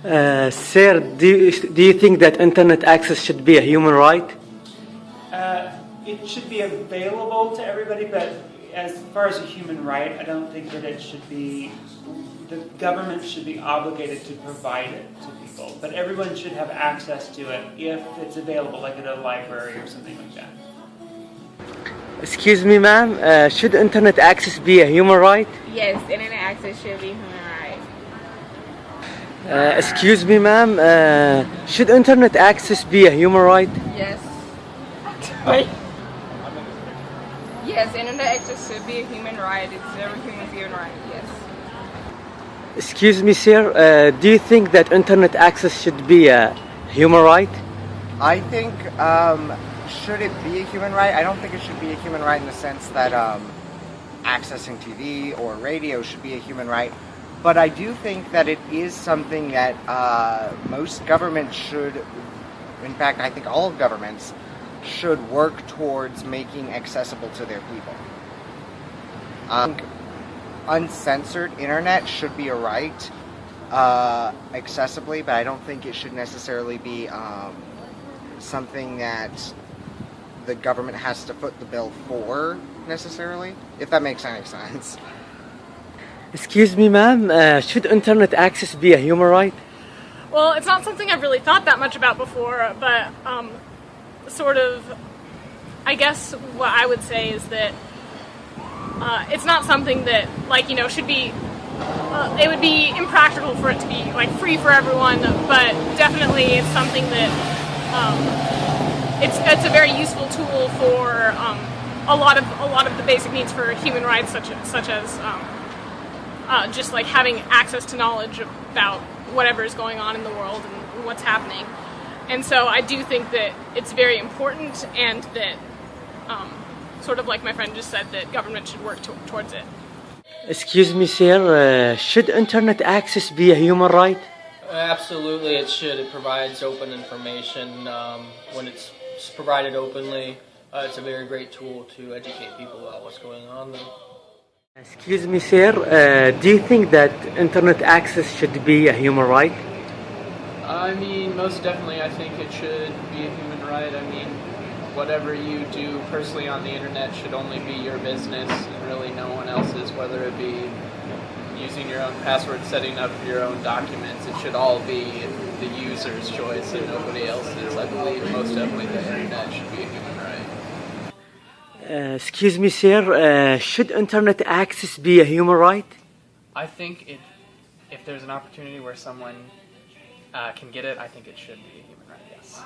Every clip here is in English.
Sir, do you think that internet access should be a human right? It should be available to everybody, but as far as a human right, I don't think that it should be, the government should be obligated to provide it to people. But everyone should have access to it if it's available, like at a library or something like that. Excuse me, ma'am, should internet access be a human right? Yes, internet access should be human right. Excuse me, ma'am, should internet access be a human right? Yes. Wait. Yes, internet access should be a human right. It's every human right, yes. Excuse me, sir, do you think that internet access should be a human right? I think, should it be a human right? I don't think it should be a human right in the sense that accessing TV or radio should be a human right. But I do think that it is something that most governments should, in fact, I think all governments should work towards making accessible to their people. I think uncensored internet should be a right, accessibly, but I don't think it should necessarily be something that the government has to foot the bill for, necessarily, if that makes any sense. Excuse me, ma'am, should internet access be a human right? Well, it's not something I've really thought that much about before, but sort of, I guess what I would say is that it's not something that, like, should be, it would be impractical for it to be, like, free for everyone, but definitely it's something that, it's a very useful tool for a lot of the basic needs for human rights, such as just like having access to knowledge about whatever is going on in the world and what's happening. And so I do think that it's very important, and that, sort of like my friend just said, that government should work towards it. Excuse me, sir, should internet access be a human right? Absolutely, it should. It provides open information. When it's provided openly, it's a very great tool to educate people about what's going on there. Excuse me, sir, do you think that internet access should be a human right? I mean, most definitely I think it should be a human right. I mean, whatever you do personally on the internet should only be your business and really no one else's, whether it be using your own password, setting up your own documents. It should all be the user's choice and nobody else's. I believe most definitely the internet should be a human right. Excuse me, sir, should internet access be a human right? I think if there's an opportunity where someone can get it, I think it should be a human right, yes.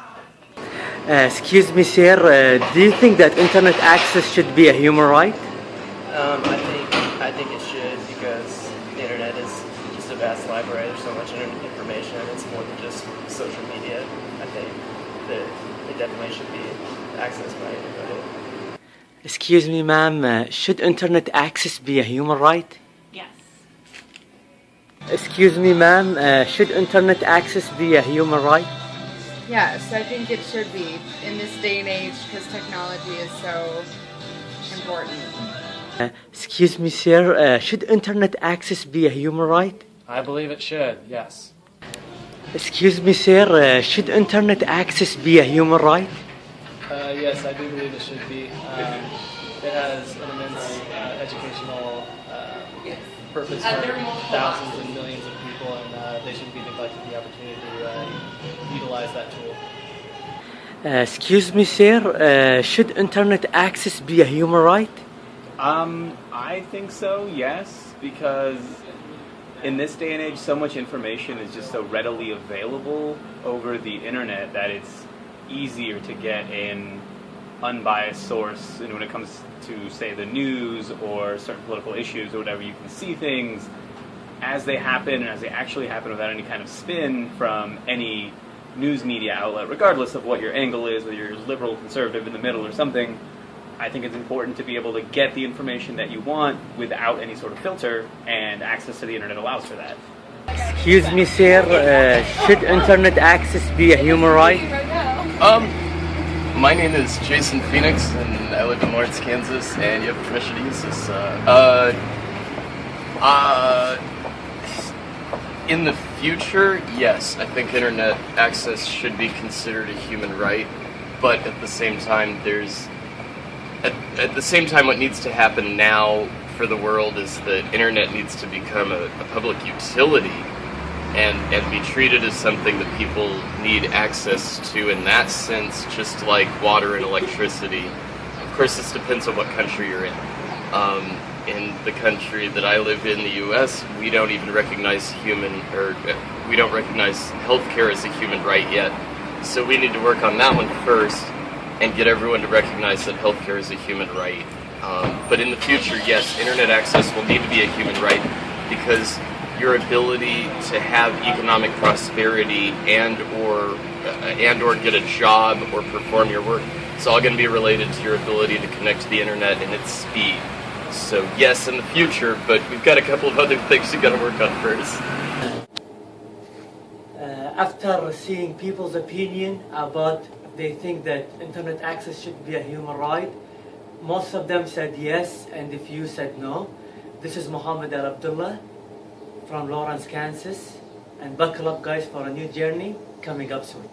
Excuse me, sir, do you think that internet access should be a human right? I think it should, because the internet is just a vast library. There's so much information, and it's more than just social media. I think that it definitely should be accessed by anybody. Excuse me, ma'am, should internet access be a human right? Yes. Excuse me, ma'am, should internet access be a human right? Yes, I think it should be in this day and age, because technology is so important. Excuse me, sir, should internet access be a human right? I believe it should, yes. Excuse me, sir, should internet access be a human right? Yes, I do believe it should be. It has an immense educational purpose for thousands and millions of people, and they shouldn't be neglected the opportunity to utilize that tool. Excuse me, sir, should internet access be a human right? I think so, yes, because in this day and age, so much information is just so readily available over the internet that it's easier to get an unbiased source. And when it comes to, say, the news or certain political issues or whatever, you can see things as they happen and as they actually happen without any kind of spin from any news media outlet, regardless of what your angle is, whether you're liberal, conservative, in the middle or something. I think it's important to be able to get the information that you want without any sort of filter, and access to the internet allows for that. Excuse me, sir, should internet access be a human right? My name is Jason Phoenix, and I live in Lawrence, Kansas, and you have permission to use this. In the future, yes, I think internet access should be considered a human right, but at the same time, what needs to happen now for the world is that internet needs to become a public utility and be treated as something that people need access to in that sense, just like water and electricity. Of course, this depends on what country you're in. In the country that I live in, the U.S., we don't even recognize we don't recognize healthcare as a human right yet. So we need to work on that one first and get everyone to recognize that healthcare is a human right. But in the future, yes, internet access will need to be a human right because your ability to have economic prosperity and or get a job or perform your work, it's all going to be related to your ability to connect to the internet and its speed. So yes, in the future, but we've got a couple of other things we've got to work on first. After seeing people's opinion about they think that internet access should be a human right, most of them said yes, and a few said no. This is Muhammad AL-Abdulla from Lawrence, Kansas, and buckle up guys for a new journey coming up soon.